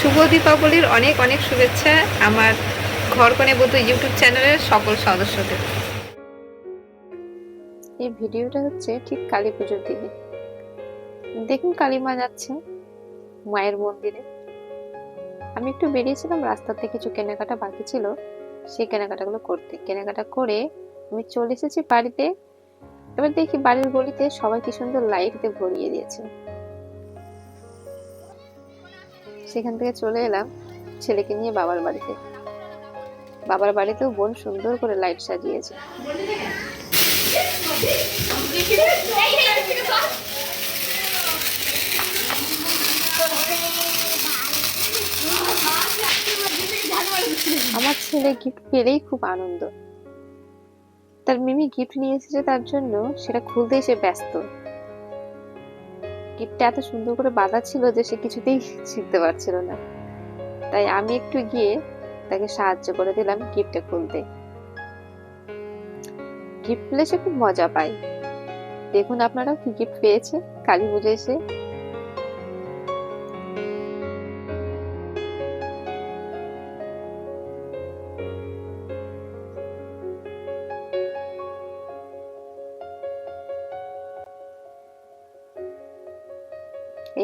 শুভ দীপাবলির অনেক অনেক শুভেচ্ছা আমার ঘরকনে বধূ ইউটিউব চ্যানেলের সকল সদস্যদের। এই ভিডিওটা হচ্ছে ঠিক কালী পুজোর দিনে। দেখুন কালীমা যাচ্ছে মায়ের মন্দিরে। আমি একটু বেরিয়েছিলাম, রাস্তাতে কিছু কেনাকাটা বাকি ছিল, সেই কেনাকাটাগুলো করতে। কেনাকাটা করে আমি চলে এসেছি বাড়িতে। এবার দেখি বাড়ির গলিতে সবাই কি সুন্দর লাইট দিয়ে ভরিয়ে দিয়েছে। সেখান থেকে চলে এলাম ছেলেকে নিয়ে বাবার বাড়িতে। বাবার বাড়িতেও বোন সুন্দর করে লাইট সাজিয়েছে। আমার ছেলে গিফট পেলেই খুব আনন্দ। তার মিমি গিফট নিয়ে এসেছে তার জন্য, সেটা খুলতে এসে ব্যস্ত। গিফটটা এত সুন্দর করে বাঁধা ছিল যে সে কিছুতেই শিখতে পারছিল না। তাই আমি একটু গিয়ে তাকে সাহায্য করে দিলাম গিফটটা খুলতে। গিফট পেলে সে খুব মজা পায়। দেখুন আপনারাও কি গিফট পেয়েছে কালী পুজো এসে।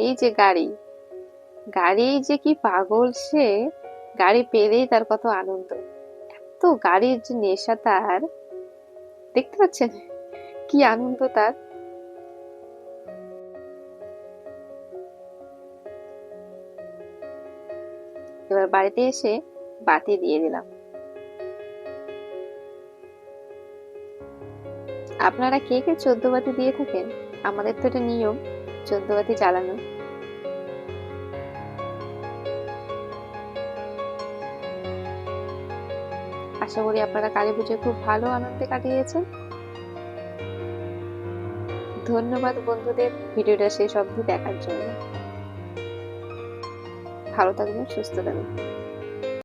এই যে গাড়ি, গাড়ি যে কি পাগল সে, গাড়ি পেলেই তার কত আনন্দ। তো গাড়ির যে নেশা তার, দেখতে পাচ্ছেন কি আনন্দ তার। এবার বাড়িতে এসে বাতি দিয়ে দিলাম। আপনারা কে কে 14 বাতি দিয়ে থাকেন? আমাদের তো এটা নিয়ম 14 বাতি জ্বালানো। আশা করি আপনারা কালী পুজো খুব ভালো আনন্দে কাটিয়েছেন। ধন্যবাদ বন্ধুদের ভিডিওটা শেষ অবধি দেখার জন্য। ভালো থাকবেন, সুস্থ থাকবেন।